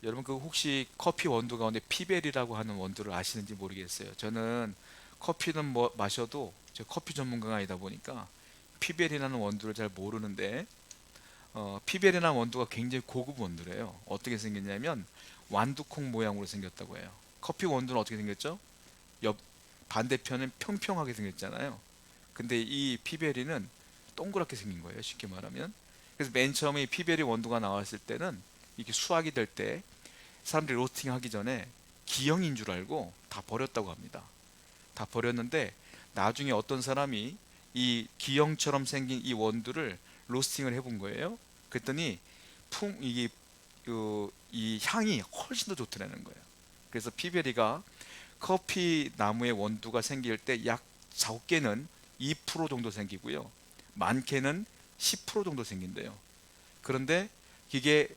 여러분 그 혹시 커피 원두 가운데 피벨이라고 하는 원두를 아시는지 모르겠어요. 저는 커피는 뭐 마셔도 저 커피 전문가가 아니다 보니까 피벨이라는 원두를 잘 모르는데 피벨이라는 원두가 굉장히 고급 원두래요. 어떻게 생겼냐면 완두콩 모양으로 생겼다고 해요. 커피 원두는 어떻게 생겼죠? 옆 반대편은 평평하게 생겼잖아요. 근데 이 피베리는 동그랗게 생긴 거예요. 쉽게 말하면. 그래서 맨 처음에 이 피베리 원두가 나왔을 때는 이게 수확이 될 때 사람들이 로스팅 하기 전에 기형인 줄 알고 다 버렸다고 합니다. 다 버렸는데 나중에 어떤 사람이 이 기형처럼 생긴 이 원두를 로스팅을 해본 거예요. 그랬더니 이게 이 향이 훨씬 더 좋더라는 거예요. 그래서 피베리가 커피 나무의 원두가 생길 때 약 적게는 2% 정도 생기고요. 많게는 10% 정도 생긴대요. 그런데 이게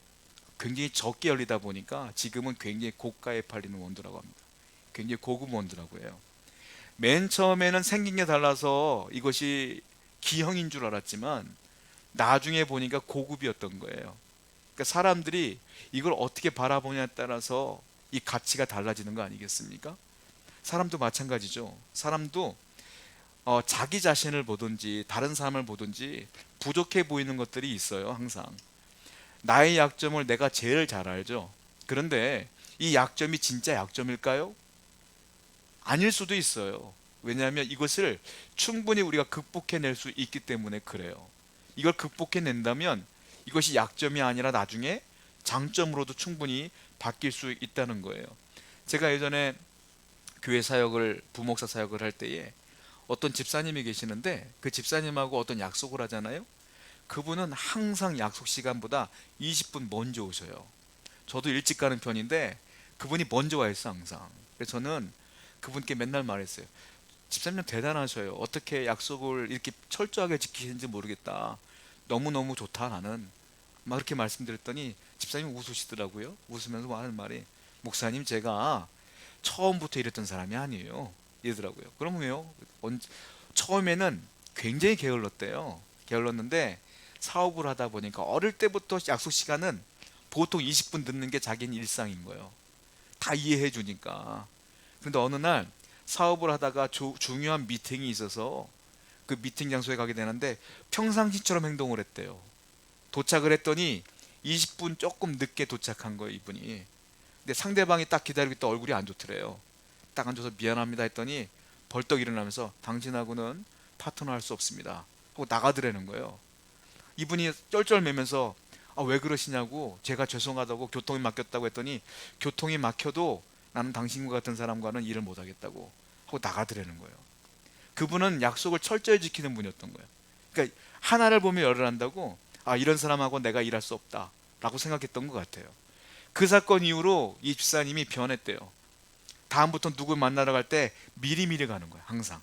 굉장히 적게 열리다 보니까 지금은 굉장히 고가에 팔리는 원두라고 합니다. 굉장히 고급 원두라고 해요. 맨 처음에는 생긴 게 달라서 이것이 기형인 줄 알았지만 나중에 보니까 고급이었던 거예요. 그러니까 사람들이 이걸 어떻게 바라보냐에 따라서 이 가치가 달라지는 거 아니겠습니까? 사람도 마찬가지죠. 사람도 자기 자신을 보든지 다른 사람을 보든지 부족해 보이는 것들이 있어요. 항상 나의 약점을 내가 제일 잘 알죠. 그런데 이 약점이 진짜 약점일까요? 아닐 수도 있어요. 왜냐하면 이것을 충분히 우리가 극복해낼 수 있기 때문에 그래요. 이걸 극복해낸다면 이것이 약점이 아니라 나중에 장점으로도 충분히 바뀔 수 있다는 거예요. 제가 예전에 교회 사역을 부목사 사역을 할 때에 어떤 집사님이 계시는데 그 집사님하고 어떤 약속을 하잖아요. 그분은 항상 약속 시간보다 20분 먼저 오셔요. 저도 일찍 가는 편인데 그분이 먼저 와 있어 항상. 그래서 저는 그분께 맨날 말했어요. 집사님 대단하셔요. 어떻게 약속을 이렇게 철저하게 지키시는지 모르겠다. 너무너무 좋다 나는. 막 그렇게 말씀드렸더니 집사님이 웃으시더라고요. 웃으면서 하는 말이 목사님 제가 처음부터 이랬던 사람이 아니에요. 이러더라고요. 그럼 왜요? 처음에는 굉장히 게을렀대요. 게을렀는데 사업을 하다 보니까 어릴 때부터 약속 시간은 보통 20분 늦는 게 자기는 일상인 거예요. 다 이해해 주니까. 근데 어느 날 사업을 하다가 중요한 미팅이 있어서 그 미팅 장소에 가게 되는데 평상시처럼 행동을 했대요. 도착을 했더니 20분 조금 늦게 도착한 거예요, 이분이. 근데 상대방이 딱 기다리고 있다 얼굴이 안 좋더래요. 딱 앉아서 미안합니다 했더니 벌떡 일어나면서 당신하고는 파트너 할 수 없습니다 하고 나가더라는 거예요. 이분이 쩔쩔매면서 왜 그러시냐고 제가 죄송하다고 교통이 막혔다고 했더니 교통이 막혀도 나는 당신과 같은 사람과는 일을 못하겠다고 하고 나가더라는 거예요. 그분은 약속을 철저히 지키는 분이었던 거예요. 그러니까 하나를 보면 열을 한다고 이런 사람하고 내가 일할 수 없다 라고 생각했던 것 같아요. 그 사건 이후로 이 집사님이 변했대요. 다음부터 누굴 만나러 갈 때 미리미리 가는 거야 항상.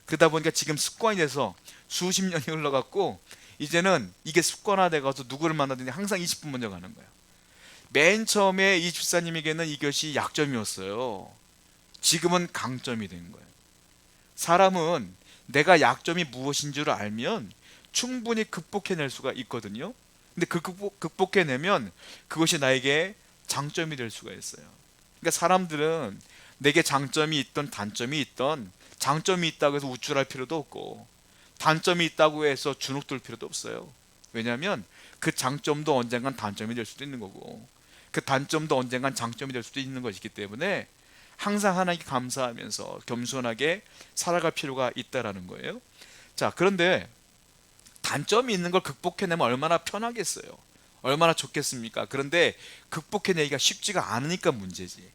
그러다 보니까 지금 습관이 돼서 수십 년이 흘러갔고 이제는 이게 습관화돼 가서 누구를 만나든지 항상 20분 먼저 가는 거야. 맨 처음에 이 집사님에게는 이것이 약점이었어요. 지금은 강점이 된 거예요. 사람은 내가 약점이 무엇인 줄 알면 충분히 극복해낼 수가 있거든요. 근데 그 극복해내면 그것이 나에게 장점이 될 수가 있어요. 그러니까 사람들은 내게 장점이 있던 단점이 있던 장점이 있다고 해서 우쭐할 필요도 없고 단점이 있다고 해서 주눅들 필요도 없어요. 왜냐하면 그 장점도 언젠간 단점이 될 수도 있는 거고 그 단점도 언젠간 장점이 될 수도 있는 것이기 때문에 항상 하나님께 감사하면서 겸손하게 살아갈 필요가 있다라는 거예요. 자, 그런데 단점이 있는 걸 극복해내면 얼마나 편하겠어요. 얼마나 좋겠습니까? 그런데 극복해내기가 쉽지가 않으니까 문제지.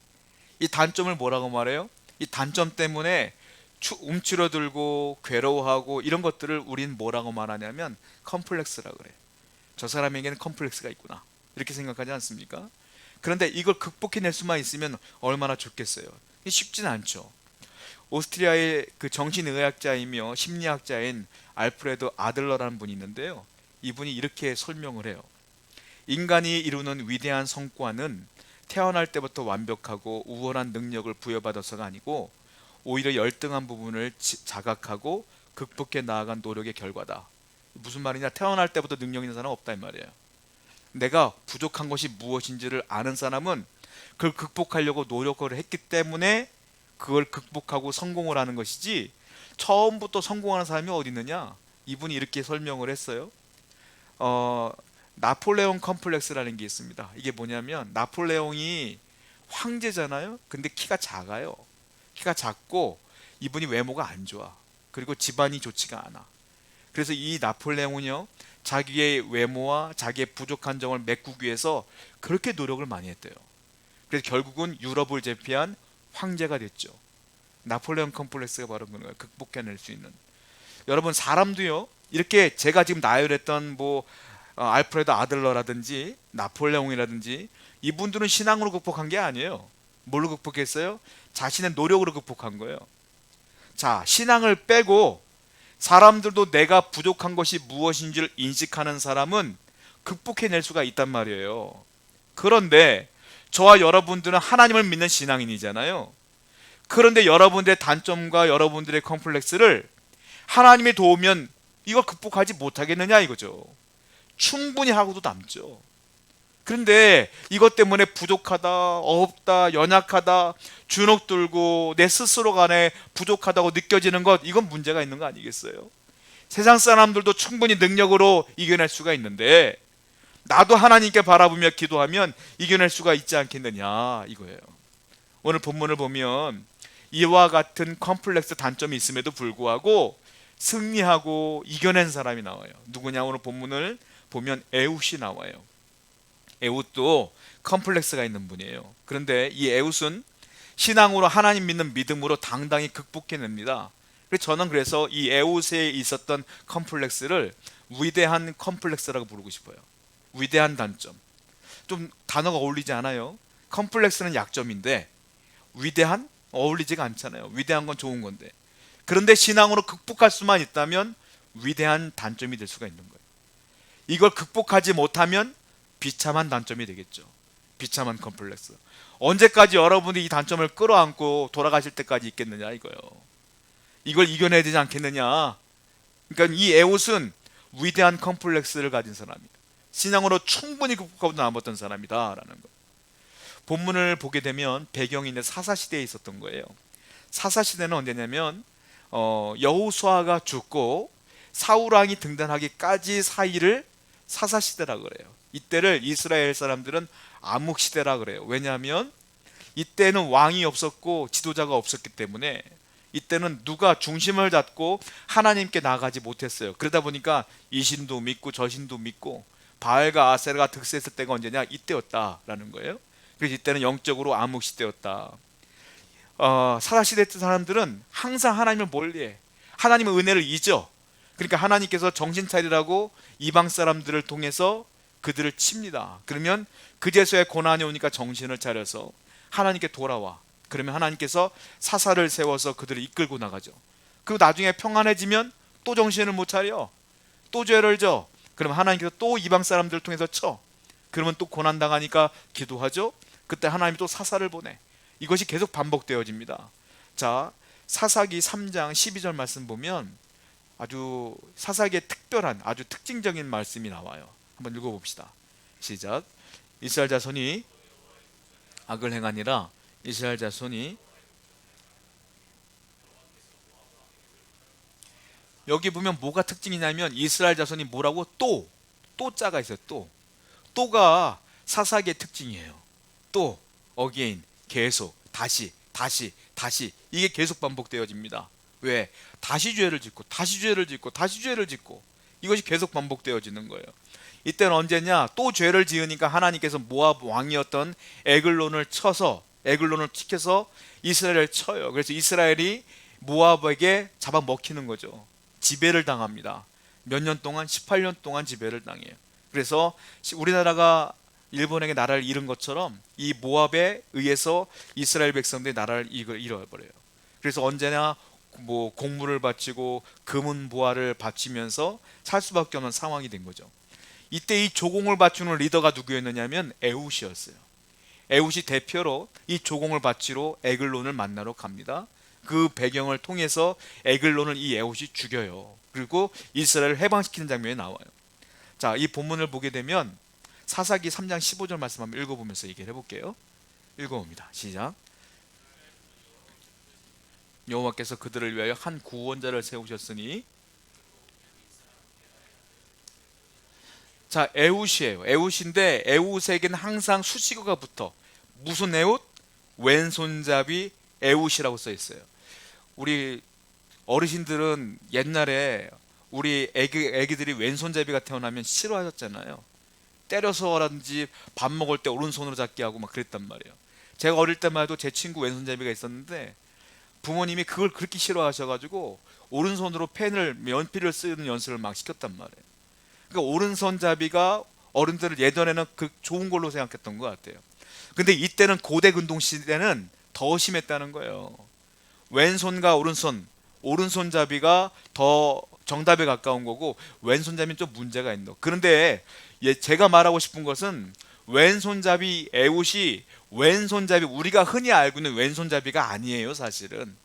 이 단점을 뭐라고 말해요? 이 단점 때문에 움츠러들고 괴로워하고 이런 것들을 우린 뭐라고 말하냐면 컴플렉스라 그래. 저 사람에게는 컴플렉스가 있구나. 이렇게 생각하지 않습니까? 그런데 이걸 극복해낼 수만 있으면 얼마나 좋겠어요. 이게 쉽진 않죠. 오스트리아의 그 정신의학자이며 심리학자인 알프레드 아들러라는 분이 있는데요. 이분이 이렇게 설명을 해요. 인간이 이루는 위대한 성과는 태어날 때부터 완벽하고 우월한 능력을 부여받아서가 아니고 오히려 열등한 부분을 자각하고 극복해 나아간 노력의 결과다. 무슨 말이냐? 태어날 때부터 능력 있는 사람은 없다 이 말이에요. 내가 부족한 것이 무엇인지를 아는 사람은 그걸 극복하려고 노력을 했기 때문에 그걸 극복하고 성공을 하는 것이지, 처음부터 성공하는 사람이 어디 있느냐. 이분이 이렇게 설명을 했어요. 어, 나폴레옹 컴플렉스라는 게 있습니다. 이게 뭐냐면, 나폴레옹이 황제잖아요. 근데 키가 작아요. 키가 작고 이분이 외모가 안 좋아. 그리고 집안이 좋지가 않아. 그래서 이 나폴레옹은요, 자기의 외모와 자기의 부족한 점을 메꾸기 위해서 그렇게 노력을 많이 했대요. 그래서 결국은 유럽을 제패한 황제가 됐죠. 나폴레옹 컴플렉스가 바로 그런 거예요. 극복해낼 수 있는. 여러분, 사람도요, 이렇게 제가 지금 나열했던 알프레드 아들러라든지 나폴레옹이라든지, 이분들은 신앙으로 극복한 게 아니에요. 뭘로 극복했어요? 자신의 노력으로 극복한 거예요. 자, 신앙을 빼고 사람들도 내가 부족한 것이 무엇인지를 인식하는 사람은 극복해낼 수가 있단 말이에요. 그런데 저와 여러분들은 하나님을 믿는 신앙인이잖아요. 그런데 여러분들의 단점과 여러분들의 컴플렉스를 하나님이 도우면 이걸 극복하지 못하겠느냐 이거죠. 충분히 하고도 남죠. 그런데 이것 때문에 부족하다, 없다, 연약하다, 주눅 들고 내 스스로 간에 부족하다고 느껴지는 것, 이건 문제가 있는 거 아니겠어요? 세상 사람들도 충분히 능력으로 이겨낼 수가 있는데, 나도 하나님께 바라보며 기도하면 이겨낼 수가 있지 않겠느냐 이거예요. 오늘 본문을 보면 이와 같은 컴플렉스 단점이 있음에도 불구하고 승리하고 이겨낸 사람이 나와요. 누구냐? 오늘 본문을 보면 에훗이 나와요. 에훗도 컴플렉스가 있는 분이에요. 그런데 이 에훗은 신앙으로 하나님 믿는 믿음으로 당당히 극복해냅니다. 그래서 이 에훗에 있었던 컴플렉스를 위대한 컴플렉스라고 부르고 싶어요. 위대한 단점. 좀 단어가 어울리지 않아요? 컴플렉스는 약점인데 위대한? 어울리지가 않잖아요. 위대한 건 좋은 건데. 그런데 신앙으로 극복할 수만 있다면 위대한 단점이 될 수가 있는 거예요. 이걸 극복하지 못하면 비참한 단점이 되겠죠. 비참한 컴플렉스. 언제까지 여러분이 이 단점을 끌어안고 돌아가실 때까지 있겠느냐 이거요. 이걸 이겨내야 되지 않겠느냐. 그러니까 이 에훗은 위대한 컴플렉스를 가진 사람이에요. 신앙으로 충분히 극복하고 남았던 사람이다라는 거. 본문을 보게 되면 배경이 있는 사사시대에 있었던 거예요. 사사시대는 언제냐면 여호수아가 죽고 사울왕이 등단하기까지 사이를 사사시대라 그래요. 이때를 이스라엘 사람들은 암흑시대라 그래요. 왜냐하면 이때는 왕이 없었고 지도자가 없었기 때문에 이때는 누가 중심을 잡고 하나님께 나아가지 못했어요. 그러다 보니까 이 신도 믿고 저 신도 믿고 바알과 아세라가 득세했을 때가 언제냐? 이때였다라는 거예요. 그래서 이때는 영적으로 암흑시대였다. 사사시대 때 사람들은 항상 하나님을 멀리해. 하나님의 은혜를 잊어. 그러니까 하나님께서 정신 차리라고 이방 사람들을 통해서 그들을 칩니다. 그러면 그제서야 고난이 오니까 정신을 차려서 하나님께 돌아와. 그러면 하나님께서 사사를 세워서 그들을 이끌고 나가죠. 그리고 나중에 평안해지면 또 정신을 못 차려. 또 죄를 져. 그러면 하나님께서 또 이방 사람들을 통해서 쳐. 그러면 또 고난당하니까 기도하죠. 그때 하나님이 또 사사를 보내. 이것이 계속 반복되어집니다. 자, 사사기 3장 12절 말씀 보면 아주 사사기의 특별한 아주 특징적인 말씀이 나와요. 한번 읽어봅시다. 시작. 이스라엘 자손이 악을 행하니라. 이스라엘 자손이, 여기 보면 뭐가 특징이냐면 이스라엘 자손이 뭐라고? 또자가 있어요. 또가 사사기의 특징이에요. 또, 어게인, 계속, 다시 이게 계속 반복되어집니다. 왜? 다시 죄를 짓고 다시 죄를 짓고 다시 죄를 짓고 이것이 계속 반복되어지는 거예요. 이때는 언제냐? 또 죄를 지으니까 하나님께서 모압 왕이었던 에글론을 지켜서 이스라엘을 쳐요. 그래서 이스라엘이 모압에게 잡아먹히는 거죠. 지배를 당합니다. 몇 년 동안? 18년 동안 지배를 당해요. 그래서 우리나라가 일본에게 나라를 잃은 것처럼 이 모압에 의해서 이스라엘 백성들이 나라를 잃어버려요. 그래서 언제나 곡물을 바치고 금은 보화를 바치면서 살 수밖에 없는 상황이 된 거죠. 이때 이 조공을 바치는 리더가 누구였느냐면 에훗이었어요. 에훗이 대표로 이 조공을 바치러 에글론을 만나러 갑니다. 그 배경을 통해서 에글론을 이 에훗이 죽여요. 그리고 이스라엘을 해방시키는 장면이 나와요. 자, 이 본문을 보게 되면 사사기 3장 15절 말씀 한번 읽어보면서 얘기를 해볼게요. 읽어봅니다. 시작. 여호와께서 그들을 위하여 한 구원자를 세우셨으니, 자, 에훗이에요. 에훗인데 에훗에게는 항상 수식어가 붙어. 무슨 에훗? 왼손잡이 에훗이라고 써 있어요. 우리 어르신들은 옛날에 우리 애기들이 왼손잡이가 태어나면 싫어하셨잖아요. 때려서라든지 밥 먹을 때 오른손으로 잡게 하고 막 그랬단 말이에요. 제가 어릴 때만 해도 제 친구 왼손잡이가 있었는데 부모님이 그걸 그렇게 싫어하셔가지고 오른손으로 펜을 연필을 쓰는 연습을 막 시켰단 말이에요. 그러니까 오른손잡이가 어른들을 예전에는 그 좋은 걸로 생각했던 것 같아요. 근데 이때는 고대 근동 시대는 더 심했다는 거예요. 왼손과 오른손잡이가 더 정답에 가까운 거고 왼손잡이는 좀 문제가 있는 거. 그런데 제가 말하고 싶은 것은 왼손잡이 에훗이 왼손잡이, 우리가 흔히 알고 있는 왼손잡이가 아니에요. 사실은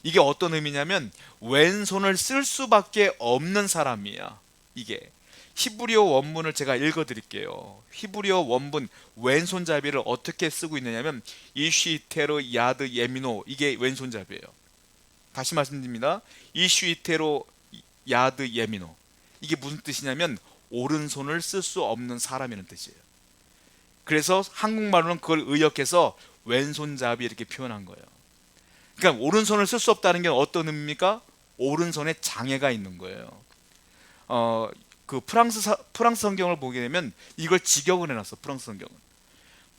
이게 어떤 의미냐면 왼손을 쓸 수밖에 없는 사람이야. 이게 히브리어 원문을 제가 읽어드릴게요. 히브리어 원문 왼손잡이를 어떻게 쓰고 있느냐면 이쉬테로 야드 예미노, 이게 왼손잡이에요. 다시 말씀드립니다. 이쉬테로 야드 예미노, 이게 무슨 뜻이냐면 오른손을 쓸 수 없는 사람이라는 뜻이에요. 그래서 한국말로는 그걸 의역해서 왼손잡이 이렇게 표현한 거예요. 그러니까 오른손을 쓸 수 없다는 게 어떤 의미입니까? 오른손에 장애가 있는 거예요. 그 프랑스 성경을 보게 되면 이걸 직역을 해놨어.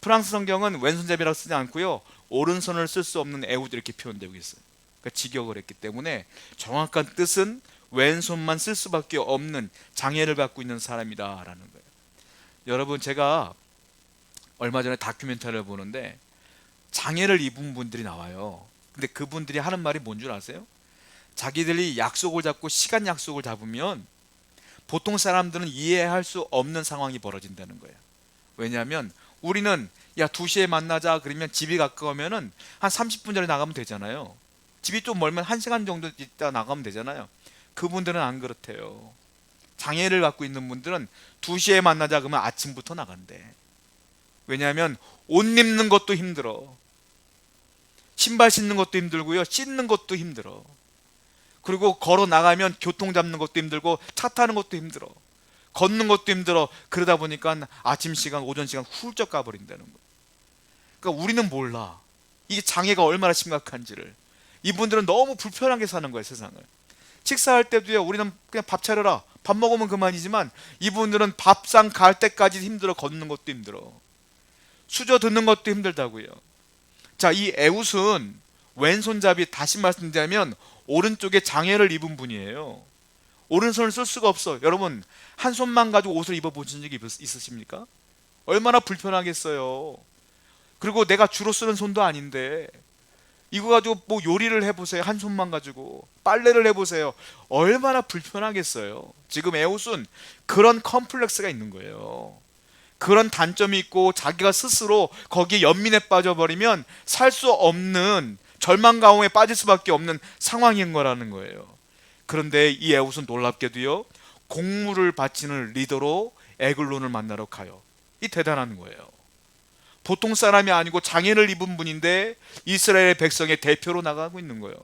프랑스 성경은 왼손잡이라고 쓰지 않고요, 오른손을 쓸 수 없는 에훗 이렇게 표현되고 있어요. 그러니까 직역을 했기 때문에 정확한 뜻은 왼손만 쓸 수밖에 없는 장애를 갖고 있는 사람이다라는 거예요. 여러분, 제가 얼마 전에 다큐멘터리를 보는데 장애를 입은 분들이 나와요. 근데 그분들이 하는 말이 뭔 줄 아세요? 자기들이 약속을 잡고 시간 약속을 잡으면 보통 사람들은 이해할 수 없는 상황이 벌어진다는 거예요. 왜냐하면 우리는 야 2시에 만나자 그러면 집이 가까우면은 한 30분 전에 나가면 되잖아요. 집이 좀 멀면 1시간 정도 있다 나가면 되잖아요. 그분들은 안 그렇대요. 장애를 갖고 있는 분들은 2시에 만나자 그러면 아침부터 나간대. 왜냐하면 옷 입는 것도 힘들어. 신발 신는 것도 힘들고요, 씻는 것도 힘들어. 그리고 걸어 나가면 교통 잡는 것도 힘들고 차 타는 것도 힘들어. 걷는 것도 힘들어. 그러다 보니까 아침 시간, 오전 시간 훌쩍 가버린다는 거예요. 그러니까 우리는 몰라 이게 장애가 얼마나 심각한지를. 이분들은 너무 불편하게 사는 거예요, 세상을. 식사할 때도요, 우리는 그냥 밥 차려라, 밥 먹으면 그만이지만 이분들은 밥상 갈 때까지 힘들어. 걷는 것도 힘들어. 수저 듣는 것도 힘들다고요. 자, 이 에훗은 왼손잡이, 다시 말씀드리면 오른쪽에 장애를 입은 분이에요. 오른손을 쓸 수가 없어. 여러분, 한 손만 가지고 옷을 입어보신 적이 있으십니까? 얼마나 불편하겠어요. 그리고 내가 주로 쓰는 손도 아닌데 이거 가지고 뭐 요리를 해보세요. 한 손만 가지고 빨래를 해보세요. 얼마나 불편하겠어요. 지금 에훗은 그런 컴플렉스가 있는 거예요. 그런 단점이 있고 자기가 스스로 거기에 연민에 빠져버리면 살 수 없는 절망가운에 빠질 수밖에 없는 상황인 거라는 거예요. 그런데 이 에훗은 놀랍게도요, 공물을 바치는 리더로 에글론을 만나러 가요. 이 대단한 거예요. 보통 사람이 아니고 장애를 입은 분인데 이스라엘 백성의 대표로 나가고 있는 거예요.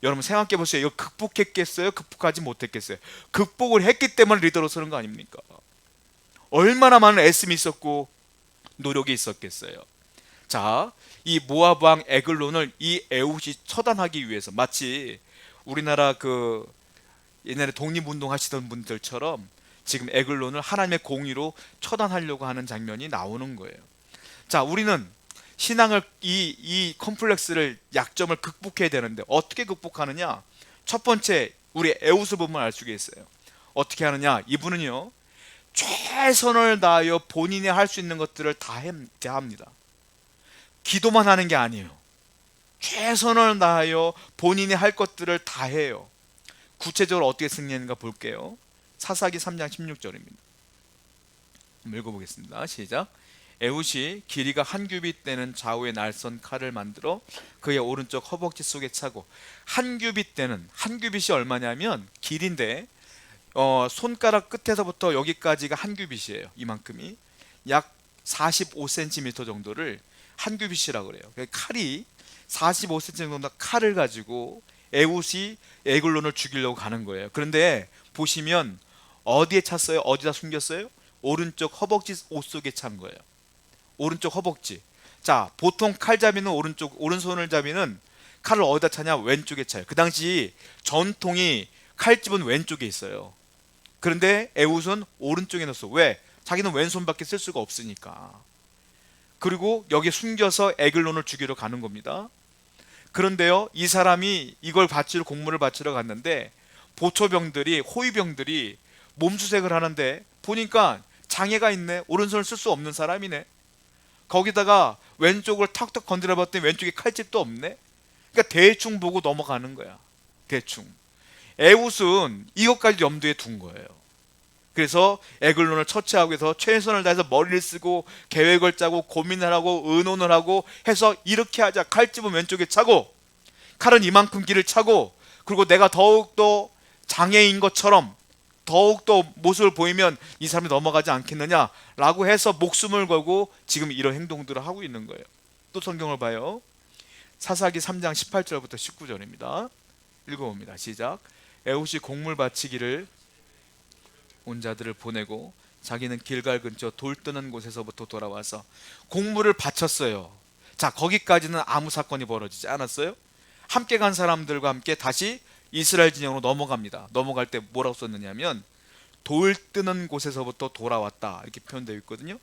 여러분 생각해 보세요. 이거 극복했겠어요? 극복하지 못했겠어요? 극복을 했기 때문에 리더로 서는 거 아닙니까? 얼마나 많은 애씀이 있었고 노력이 있었겠어요. 자, 이 모압 왕 에글론을 이 에훗이 처단하기 위해서, 마치 우리나라 그 옛날에 독립운동 하시던 분들처럼 지금 에글론을 하나님의 공의로 처단하려고 하는 장면이 나오는 거예요. 자, 우리는 신앙을 이 컴플렉스를, 약점을 극복해야 되는데 어떻게 극복하느냐? 첫 번째, 우리 에훗을 보면 알 수가 있어요. 어떻게 하느냐? 이분은요, 최선을 다하여 본인이 할 수 있는 것들을 다 합니다. 기도만 하는 게 아니에요. 최선을 다하여 본인이 할 것들을 다 해요. 구체적으로 어떻게 승리했는가 볼게요. 사사기 3장 16절입니다. 읽어보겠습니다. 시작. 에훗이 길이가 한 규빗 되는 좌우의 날선 칼을 만들어 그의 오른쪽 허벅지 속에 차고, 한 규빗 되는, 한 규빗이 얼마냐면 길인데 손가락 끝에서부터 여기까지가 한 규빗이에요. 이만큼이. 약 45cm 정도를 한 규빗이라고 그래요. 칼이 45cm 정도 칼을 가지고 에훗이 에글론을 죽이려고 가는 거예요. 그런데 보시면 어디에 찼어요? 어디다 숨겼어요? 오른쪽 허벅지 옷 속에 찬 거예요. 오른쪽 허벅지. 자, 보통 칼잡이는 오른손을 잡이는 칼을 어디다 차냐? 왼쪽에 차요. 그 당시 전통이 칼집은 왼쪽에 있어요. 그런데 에훗은 오른쪽에 넣었어. 왜? 자기는 왼손밖에 쓸 수가 없으니까. 그리고 여기 숨겨서 에글론을 죽이러 가는 겁니다. 그런데요, 이 사람이 이걸 바치러 공물을 바치러 갔는데 보초병들이 호위병들이 몸수색을 하는데 보니까 장애가 있네. 오른손을 쓸 수 없는 사람이네. 거기다가 왼쪽을 턱턱 건드려 봤더니 왼쪽에 칼집도 없네. 그러니까 대충 보고 넘어가는 거야. 대충. 에훗은 이것까지 염두에 둔 거예요. 그래서 에글론을 처치하기 위해서 최선을 다해서 머리를 쓰고 계획을 짜고 고민을 하고 의논을 하고 해서 이렇게 하자. 칼집은 왼쪽에 차고 칼은 이만큼 길을 차고 그리고 내가 더욱더 장애인 것처럼 더욱더 모습을 보이면 이 사람이 넘어가지 않겠느냐라고 해서 목숨을 걸고 지금 이런 행동들을 하고 있는 거예요. 또 성경을 봐요. 사사기 3장 18절부터 19절입니다. 읽어봅니다. 시작. 에훗이 곡물 바치기를 온 자들을 보내고 자기는 길갈 근처 돌 뜨는 곳에서부터 돌아와서 곡물을 바쳤어요. 자, 거기까지는 아무 사건이 벌어지지 않았어요. 함께 간 사람들과 함께 다시 이스라엘 진영으로 넘어갑니다. 넘어갈 때 뭐라고 썼느냐면 돌 뜨는 곳에서부터 돌아왔다 이렇게 표현되어 있거든요.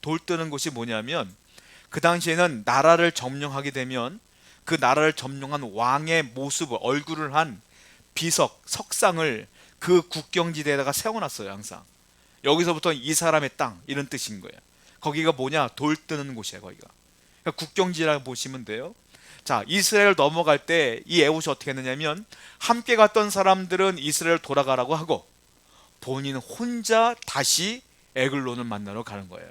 돌 뜨는 곳이 뭐냐면 그 당시에는 나라를 점령하게 되면 그 나라를 점령한 왕의 모습을 얼굴을 한 비석, 석상을 그 국경지대에다가 세워놨어요. 항상 여기서부터 이 사람의 땅 이런 뜻인 거예요. 거기가 뭐냐? 돌 뜨는 곳이에요. 거기가 그러니까 국경지라고 보시면 돼요. 자, 이스라엘 넘어갈 때 이 에훗이 어떻게 했느냐면 함께 갔던 사람들은 이스라엘 돌아가라고 하고 본인 혼자 다시 에글론을 만나러 가는 거예요.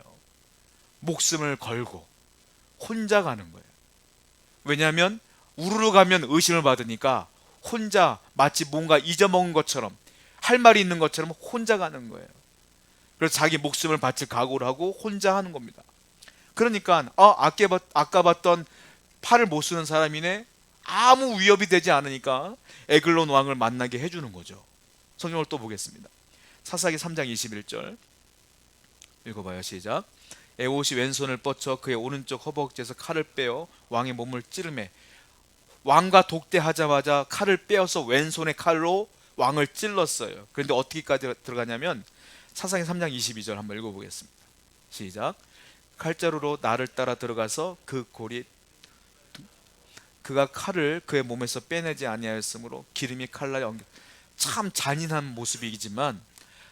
목숨을 걸고 혼자 가는 거예요. 왜냐하면 우르르 가면 의심을 받으니까 혼자 마치 뭔가 잊어먹은 것처럼 할 말이 있는 것처럼 혼자 가는 거예요. 그래서 자기 목숨을 바칠 각오를 하고 혼자 하는 겁니다. 그러니까 아까 봤던 팔을 못 쓰는 사람이네. 아무 위협이 되지 않으니까 에글론 왕을 만나게 해주는 거죠. 성경을 또 보겠습니다. 사사기 3장 21절 읽어봐요. 시작. 에훗이 왼손을 뻗쳐 그의 오른쪽 허벅지에서 칼을 빼어 왕의 몸을 찌르매 왕과 독대하자마자 칼을 빼어서 왼손의 칼로 왕을 찔렀어요. 그런데 어떻게까지 들어가냐면 사사기 3장 22절 한번 읽어보겠습니다. 시작. 칼자루로 나를 따라 들어가서 그 골이 그가 칼을 그의 몸에서 빼내지 아니하였으므로 기름이 칼날에 엉겨. 참 잔인한 모습이지만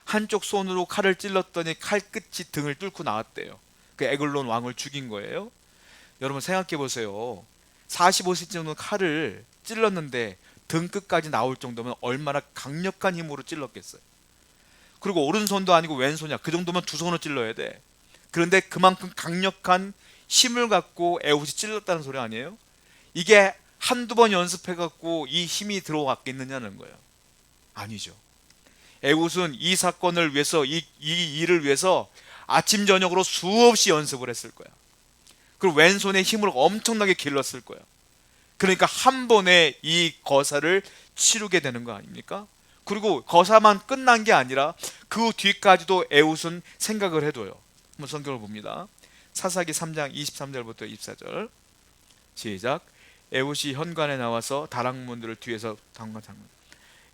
한쪽 손으로 칼을 찔렀더니 칼끝이 등을 뚫고 나왔대요. 그 에글론 왕을 죽인 거예요. 여러분 생각해 보세요. 45cm 정도 칼을 찔렀는데 등 끝까지 나올 정도면 얼마나 강력한 힘으로 찔렀겠어요. 그리고 오른손도 아니고 왼손이야. 그 정도면 두 손으로 찔러야 돼. 그런데 그만큼 강력한 힘을 갖고 에훗이 찔렀다는 소리 아니에요? 이게 한두 번 연습해갖고 이 힘이 들어왔겠느냐는 거예요. 아니죠. 에훗은 이 사건을 위해서 이 일을 위해서 아침 저녁으로 수없이 연습을 했을 거야. 그리고 왼손의 힘을 엄청나게 길렀을 거야. 그러니까 한 번에 이 거사를 치르게 되는 거 아닙니까? 그리고 거사만 끝난 게 아니라 그 뒤까지도 에훗은 생각을 해둬요. 한번 성경을 봅니다. 사사기 3장 23절부터 24절 시작. 에훗이 현관에 나와서 다락문들을 뒤에서 잠깐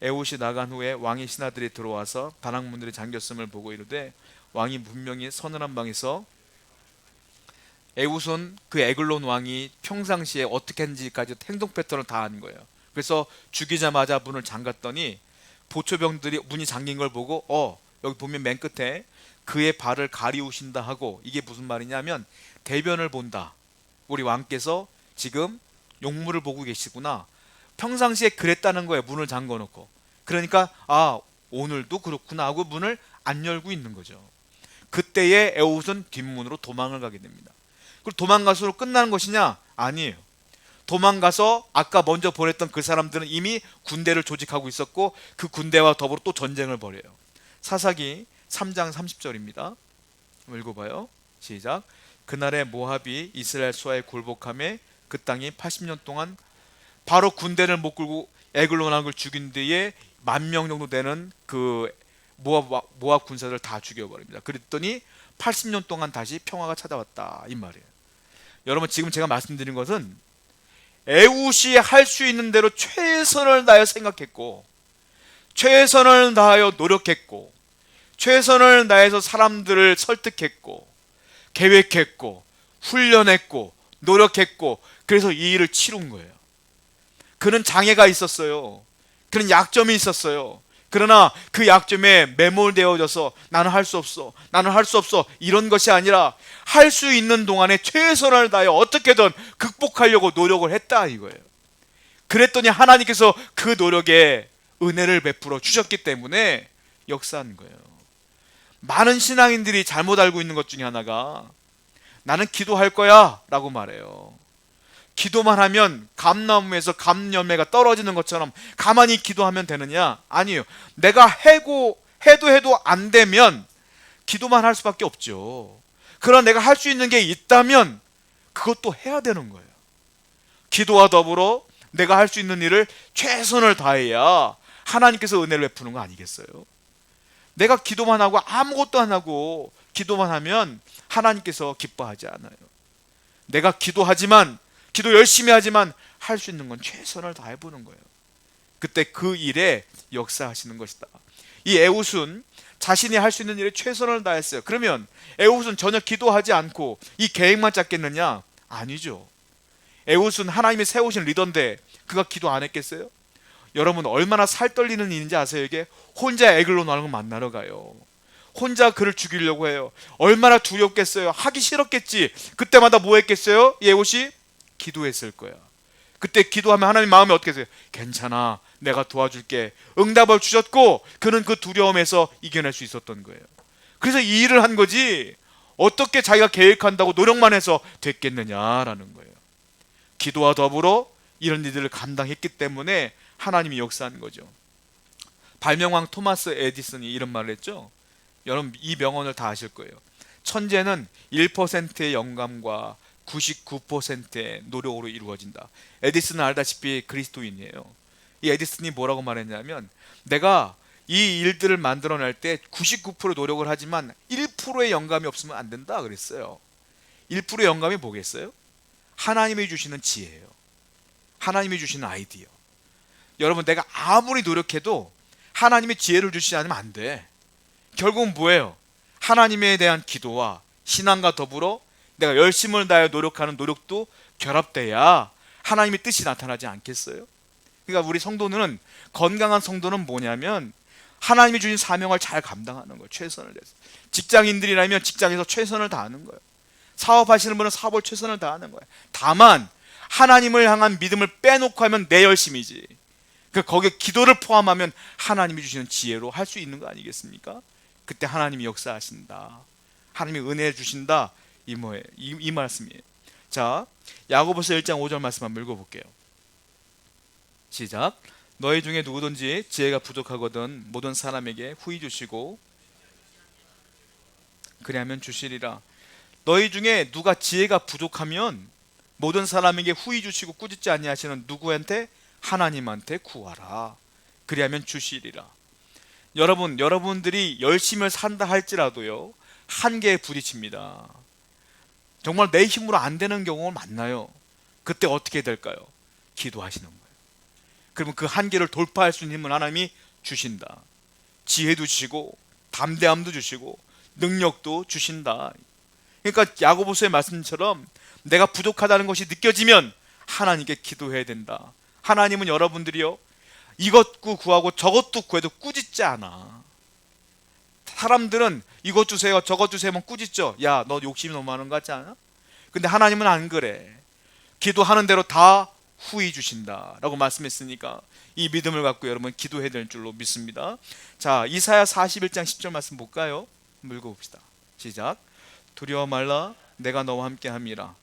에훗이 나간 후에 왕의 신하들이 들어와서 다락문들이 잠겼음을 보고 이르되 왕이 분명히 서늘한 방에서 에훗은 그 에글론 왕이 평상시에 어떻게 했는지까지 행동 패턴을 다 아는 거예요. 그래서 죽이자마자 문을 잠갔더니 보초병들이 문이 잠긴 걸 보고 여기 보면 맨 끝에 그의 발을 가리우신다 하고 이게 무슨 말이냐면 대변을 본다. 우리 왕께서 지금 용물을 보고 계시구나. 평상시에 그랬다는 거예요. 문을 잠궈 놓고. 그러니까 오늘도 그렇구나 하고 문을 안 열고 있는 거죠. 그때에 에훗은 뒷문으로 도망을 가게 됩니다. 그리고 도망가서로 끝나는 것이냐? 아니에요. 도망가서 아까 먼저 보냈던 그 사람들은 이미 군대를 조직하고 있었고 그 군대와 더불어 또 전쟁을 벌여요. 사사기 3장 30절입니다. 읽어봐요. 시작. 그날에 모압이 이스라엘 수하에 굴복함에 그 땅이 80년 동안 바로 군대를 못 끌고 에글론왕을 죽인 뒤에 10,000명 정도 되는 그 모압 군사들 다 죽여버립니다. 그랬더니 80년 동안 다시 평화가 찾아왔다 이 말이에요. 여러분, 지금 제가 말씀드린 것은 에훗이 할 수 있는 대로 최선을 다하여 생각했고, 최선을 다하여 노력했고, 최선을 다해서 사람들을 설득했고, 계획했고, 훈련했고, 노력했고, 그래서 이 일을 치룬 거예요. 그는 장애가 있었어요. 그는 약점이 있었어요. 그러나 그 약점에 매몰되어져서 나는 할 수 없어, 나는 할 수 없어, 이런 것이 아니라 할 수 있는 동안에 최선을 다하여 어떻게든 극복하려고 노력을 했다 이거예요. 그랬더니 하나님께서 그 노력에 은혜를 베풀어 주셨기 때문에 역사한 거예요. 많은 신앙인들이 잘못 알고 있는 것 중에 하나가 나는 기도할 거야 라고 말해요. 기도만 하면 감나무에서 감열매가 떨어지는 것처럼 가만히 기도하면 되느냐? 아니에요. 내가 해도 안 되면 기도만 할 수밖에 없죠. 그러나 내가 할 수 있는 게 있다면 그것도 해야 되는 거예요. 기도와 더불어 내가 할 수 있는 일을 최선을 다해야 하나님께서 은혜를 베푸는 거 아니겠어요? 내가 기도만 하고 아무것도 안 하고 기도만 하면 하나님께서 기뻐하지 않아요. 내가 기도 열심히 하지만 할 수 있는 건 최선을 다해 보는 거예요. 그때 그 일에 역사하시는 것이다. 이 에훗은 자신이 할 수 있는 일에 최선을 다했어요. 그러면 에훗은 전혀 기도하지 않고 이 계획만 짰겠느냐? 아니죠. 에훗은 하나님이 세우신 리더인데 그가 기도 안 했겠어요? 여러분, 얼마나 살 떨리는 일인지 아세요? 이게 혼자 에글론 왕을 만나러 가요. 혼자 그를 죽이려고 해요. 얼마나 두렵겠어요? 하기 싫었겠지. 그때마다 뭐 했겠어요? 에훗이 기도했을 거야. 그때 기도하면 하나님 마음이 어떻게 되세요? 괜찮아, 내가 도와줄게. 응답을 주셨고 그는 그 두려움에서 이겨낼 수 있었던 거예요. 그래서 이 일을 한 거지 어떻게 자기가 계획한다고 노력만 해서 됐겠느냐라는 거예요. 기도와 더불어 이런 일들을 감당했기 때문에 하나님이 역사한 거죠. 발명왕 토마스 에디슨이 이런 말을 했죠. 여러분, 이 명언을 다 아실 거예요. 천재는 1%의 영감과 99%의 노력으로 이루어진다. 에디슨은 알다시피 그리스도인이에요. 이 에디슨이 뭐라고 말했냐면, 내가 이 일들을 만들어낼 때 99% 노력을 하지만 1%의 영감이 없으면 안 된다 그랬어요. 1%의 영감이 뭐겠어요? 하나님이 주시는 지혜예요. 하나님이 주시는 아이디어. 여러분, 내가 아무리 노력해도 하나님이 지혜를 주시지 않으면 안 돼. 결국은 뭐예요? 하나님에 대한 기도와 신앙과 더불어 내가 열심을 다해 노력하는 노력도 결합돼야 하나님의 뜻이 나타나지 않겠어요? 그러니까 우리 성도는, 건강한 성도는 뭐냐면 하나님이 주신 사명을 잘 감당하는 거예요. 최선을 다해서. 직장인들이라면 직장에서 최선을 다하는 거예요. 사업하시는 분은 사업을 최선을 다하는 거예요. 다만 하나님을 향한 믿음을 빼놓고 하면 내 열심이지. 거기에 기도를 포함하면 하나님이 주시는 지혜로 할 수 있는 거 아니겠습니까? 그때 하나님이 역사하신다, 하나님이 은혜 주신다, 이 말씀이에요. 자, 야고보서 1장 5절 말씀 한번 읽어볼게요. 시작. 너희 중에 누구든지 지혜가 부족하거든 모든 사람에게 후히 주시고 그리하면 주시리라. 너희 중에 누가 지혜가 부족하면 모든 사람에게 후히 주시고 꾸짖지 아니하시는 누구한테? 하나님한테 구하라. 그리하면 주시리라. 여러분들이 열심히 산다 할지라도요, 한계에 부딪힙니다. 정말 내 힘으로 안 되는 경우가 많나요? 그때 어떻게 될까요? 기도하시는 거예요. 그러면 그 한계를 돌파할 수 있는 힘을 하나님이 주신다. 지혜도 주시고 담대함도 주시고 능력도 주신다. 그러니까 야고보서의 말씀처럼 내가 부족하다는 것이 느껴지면 하나님께 기도해야 된다. 하나님은 여러분들이요, 이것도 구하고 저것도 구해도 꾸짖지 않아. 사람들은 이것 주세요 저것 주세요만 꾸짖죠. 야, 너 욕심이 너무 많은 것 같지 않아? 근데 하나님은 안 그래. 기도하는 대로 다 후히 주신다 라고 말씀했으니까 이 믿음을 갖고 여러분 기도해야 될 줄로 믿습니다. 자, 이사야 41장 10절 말씀 볼까요? 한번 읽어봅시다. 시작. 두려워 말라, 내가 너와 함께 함이라.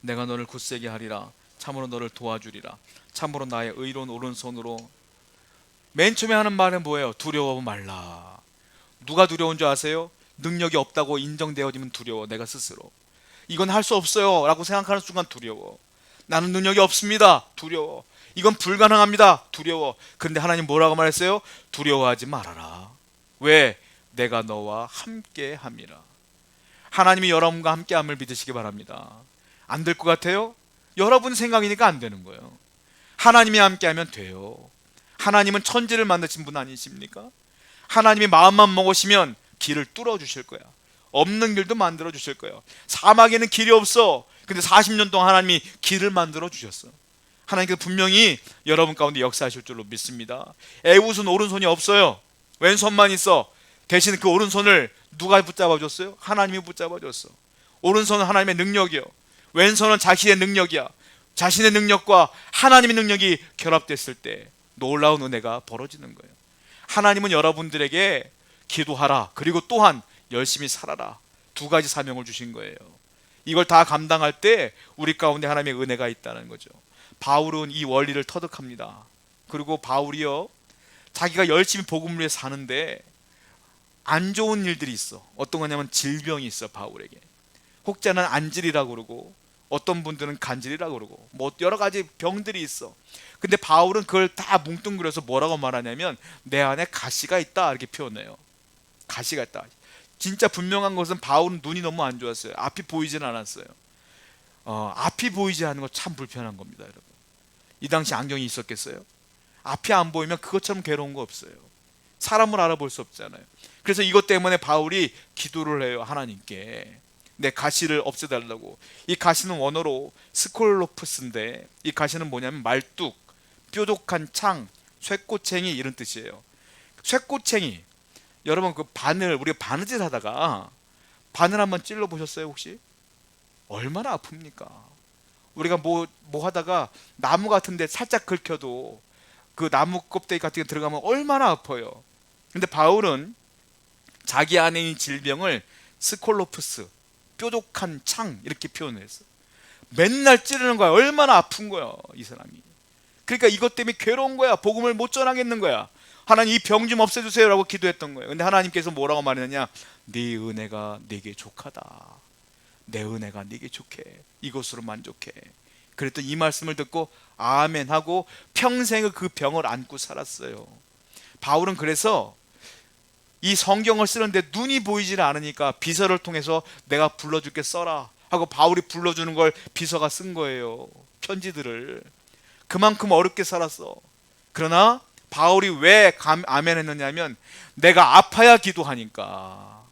내가 너를 굳세게 하리라. 참으로 너를 도와주리라. 참으로 나의 의로운 오른손으로. 맨 처음에 하는 말은 뭐예요? 두려워 말라. 누가 두려운 줄 아세요? 능력이 없다고 인정되어지면 두려워. 내가 스스로 이건 할 수 없어요 라고 생각하는 순간 두려워. 나는 능력이 없습니다. 두려워. 이건 불가능합니다. 두려워. 그런데 하나님 뭐라고 말했어요? 두려워하지 말아라. 왜? 내가 너와 함께 함이라. 하나님이 여러분과 함께 함을 믿으시기 바랍니다. 안 될 것 같아요? 여러분 생각이니까 안 되는 거예요. 하나님이 함께 하면 돼요. 하나님은 천지를 만드신 분 아니십니까? 하나님이 마음만 먹으시면 길을 뚫어 주실 거야. 없는 길도 만들어 주실 거예요. 사막에는 길이 없어. 근데 40년 동안 하나님이 길을 만들어 주셨어. 하나님께서 분명히 여러분 가운데 역사하실 줄로 믿습니다. 에웃은 오른손이 없어요. 왼손만 있어. 대신 그 오른손을 누가 붙잡아 줬어요? 하나님이 붙잡아 줬어. 오른손은 하나님의 능력이요, 왼손은 자신의 능력이야. 자신의 능력과 하나님의 능력이 결합됐을 때 놀라운 은혜가 벌어지는 거예요. 하나님은 여러분들에게 기도하라, 그리고 또한 열심히 살아라, 두 가지 사명을 주신 거예요. 이걸 다 감당할 때 우리 가운데 하나님의 은혜가 있다는 거죠. 바울은 이 원리를 터득합니다. 그리고 바울이요, 자기가 열심히 복음을 위해 사는데 안 좋은 일들이 있어. 어떤 거냐면 질병이 있어. 바울에게 혹자는 안질이라고 그러고 어떤 분들은 간질이라고 그러고 뭐 여러 가지 병들이 있어. 근데 바울은 그걸 다 뭉뚱그려서 뭐라고 말하냐면 내 안에 가시가 있다 이렇게 표현해요. 가시가 있다. 진짜 분명한 것은 바울은 눈이 너무 안 좋았어요. 앞이 보이지는 않았어요. 앞이 보이지 않는 거 참 불편한 겁니다, 여러분. 이 당시 안경이 있었겠어요? 앞이 안 보이면 그것처럼 괴로운 거 없어요. 사람을 알아볼 수 없잖아요. 그래서 이것 때문에 바울이 기도를 해요. 하나님께 내 가시를 없애달라고. 이 가시는 원어로 스콜로프스인데 이 가시는 뭐냐면 말뚝, 뾰족한 창, 쇠꼬챙이 이런 뜻이에요. 쇠꼬챙이, 여러분 그 바늘, 우리가 바느질 하다가 바늘 한번 찔러 보셨어요 혹시? 얼마나 아픕니까? 우리가 뭐 하다가 나무 같은데 살짝 긁혀도 그 나무 껍데기 같은 게 들어가면 얼마나 아파요. 근데 바울은 자기 안에 있는 질병을 스콜로프스, 뾰족한 창 이렇게 표현했어. 맨날 찌르는 거야. 얼마나 아픈 거야 이 사람이. 그러니까 이것 때문에 괴로운 거야. 복음을 못 전하겠는 거야. 하나님 이 병 좀 없애주세요 라고 기도했던 거예요. 근데 하나님께서 뭐라고 말했느냐, 네 은혜가 네게 족하다. 내 은혜가 네게 족해. 이것으로 만족해. 그랬더니 이 말씀을 듣고 아멘 하고 평생을 그 병을 안고 살았어요. 바울은 그래서 이 성경을 쓰는데 눈이 보이질 않으니까 비서를 통해서 내가 불러줄게 써라 하고 바울이 불러주는 걸 비서가 쓴 거예요. 편지들을. 그만큼 어렵게 살았어. 그러나 바울이 왜 아멘 했느냐면 내가 아파야 기도하니까,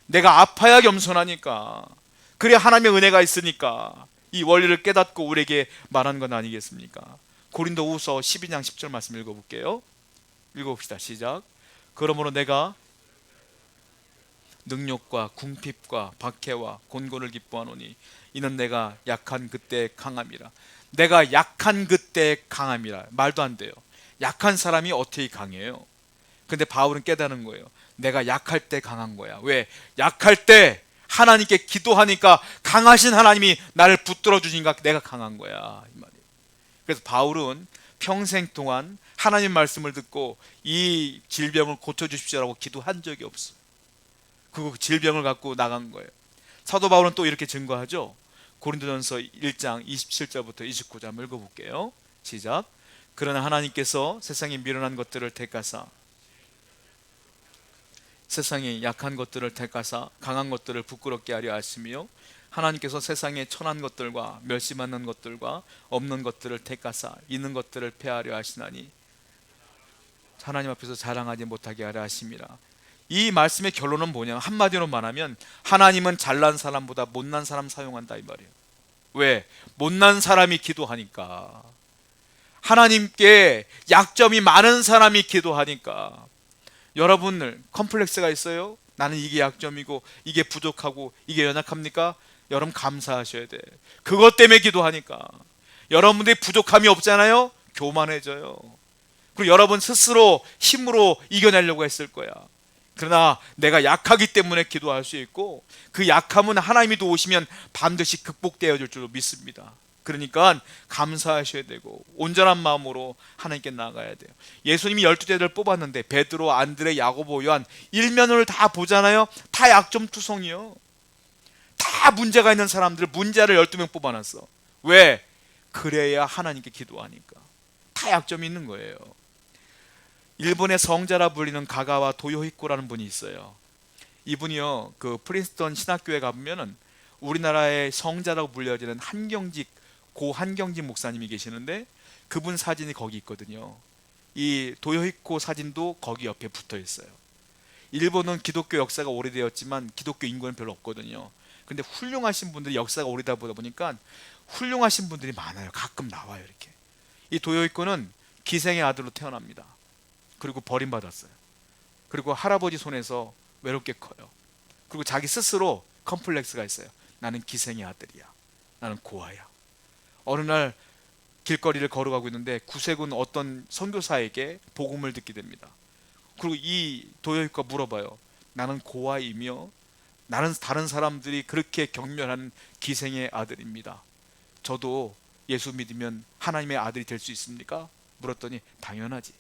내가 아파야 겸손하니까, 그래야 하나님의 은혜가 있으니까 이 원리를 깨닫고 우리에게 말한 건 아니겠습니까? 고린도후서 12장 10절 말씀 읽어볼게요. 읽어봅시다. 시작. 그러므로 내가 능력과 궁핍과 박해와 곤곤을 기뻐하노니 이는 내가 약한 그때 강함이라. 내가 약한 그때 강함이라. 말도 안 돼요. 약한 사람이 어떻게 강해요? 근데 바울은 깨닫는 거예요. 내가 약할 때 강한 거야. 왜? 약할 때 하나님께 기도하니까 강하신 하나님이 나를 붙들어 주시니까 내가 강한 거야 이 말이에요. 그래서 바울은 평생 동안 하나님 말씀을 듣고 이 질병을 고쳐주십시오라고 기도한 적이 없어. 그 질병을 갖고 나간 거예요. 사도 바울은 또 이렇게 증거하죠. 고린도전서 1장 27절부터 29절 한번 읽어볼게요. 시작. 그러나 하나님께서 세상에 미련한 것들을 택하사 세상에 약한 것들을 택하사 강한 것들을 부끄럽게 하려 하시며 하나님께서 세상에 천한 것들과 멸시받는 것들과 없는 것들을 택하사 있는 것들을 폐하려 하시나니 하나님 앞에서 자랑하지 못하게 하려 하심이라. 이 말씀의 결론은 뭐냐, 한마디로 말하면 하나님은 잘난 사람보다 못난 사람 사용한다 이 말이에요. 왜? 못난 사람이 기도하니까. 하나님께 약점이 많은 사람이 기도하니까. 여러분들 컴플렉스가 있어요? 나는 이게 약점이고 이게 부족하고 이게 연약합니까? 여러분 감사하셔야 돼. 그것 때문에 기도하니까. 여러분들이 부족함이 없잖아요? 교만해져요. 그리고 여러분 스스로 힘으로 이겨내려고 했을 거야. 그러나 내가 약하기 때문에 기도할 수 있고 그 약함은 하나님이 도우시면 반드시 극복되어질 줄로 믿습니다. 그러니까 감사하셔야 되고 온전한 마음으로 하나님께 나아가야 돼요. 예수님이 12제자를 뽑았는데 베드로, 안드레, 야고보, 요한 일면을 다 보잖아요. 다 약점투성이요. 다 문제가 있는 사람들, 문제를 12명 뽑아놨어. 왜? 그래야 하나님께 기도하니까. 다 약점이 있는 거예요. 일본의 성자라 불리는 가가와 도요히코라는 분이 있어요. 이분이요, 그 프린스턴 신학교에 가보면은 우리나라의 성자라고 불려지는 한경직, 고 한경직 목사님이 계시는데 그분 사진이 거기 있거든요. 이 도요히코 사진도 거기 옆에 붙어 있어요. 일본은 기독교 역사가 오래되었지만 기독교 인구는 별로 없거든요. 근데 훌륭하신 분들이 역사가 오래다 보다 보니까 훌륭하신 분들이 많아요. 가끔 나와요, 이렇게. 이 도요히코는 기생의 아들로 태어납니다. 그리고 버림받았어요. 그리고 할아버지 손에서 외롭게 커요. 그리고 자기 스스로 컴플렉스가 있어요. 나는 기생의 아들이야. 나는 고아야. 어느 날 길거리를 걸어가고 있는데 구세군 어떤 선교사에게 복음을 듣게 됩니다. 그리고 이 도요히코가 물어봐요. 나는 고아이며 나는 다른 사람들이 그렇게 경멸하는 기생의 아들입니다. 저도 예수 믿으면 하나님의 아들이 될 수 있습니까? 물었더니 당연하지.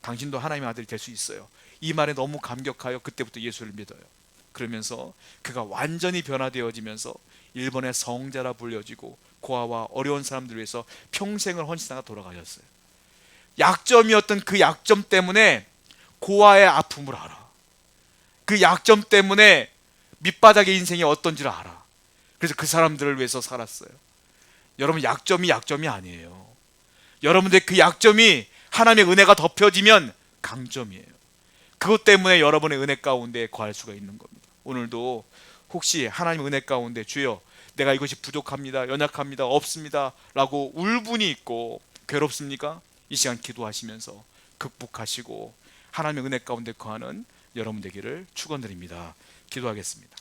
당신도 하나님의 아들이 될 수 있어요. 이 말에 너무 감격하여 그때부터 예수를 믿어요. 그러면서 그가 완전히 변화되어지면서 일본의 성자라 불려지고 고아와 어려운 사람들을 위해서 평생을 헌신하다 돌아가셨어요. 약점이었던 그 약점 때문에 고아의 아픔을 알아. 그 약점 때문에 밑바닥의 인생이 어떤지를 알아. 그래서 그 사람들을 위해서 살았어요. 여러분, 약점이 약점이 아니에요. 여러분들 그 약점이 하나님의 은혜가 덮여지면 강점이에요. 그것 때문에 여러분의 은혜 가운데 거할 수가 있는 겁니다. 오늘도 혹시 하나님 은혜 가운데 주여 내가 이것이 부족합니다, 연약합니다, 없습니다 라고 울분이 있고 괴롭습니까? 이 시간 기도하시면서 극복하시고 하나님의 은혜 가운데 거하는 여러분 되기를 축원드립니다. 기도하겠습니다.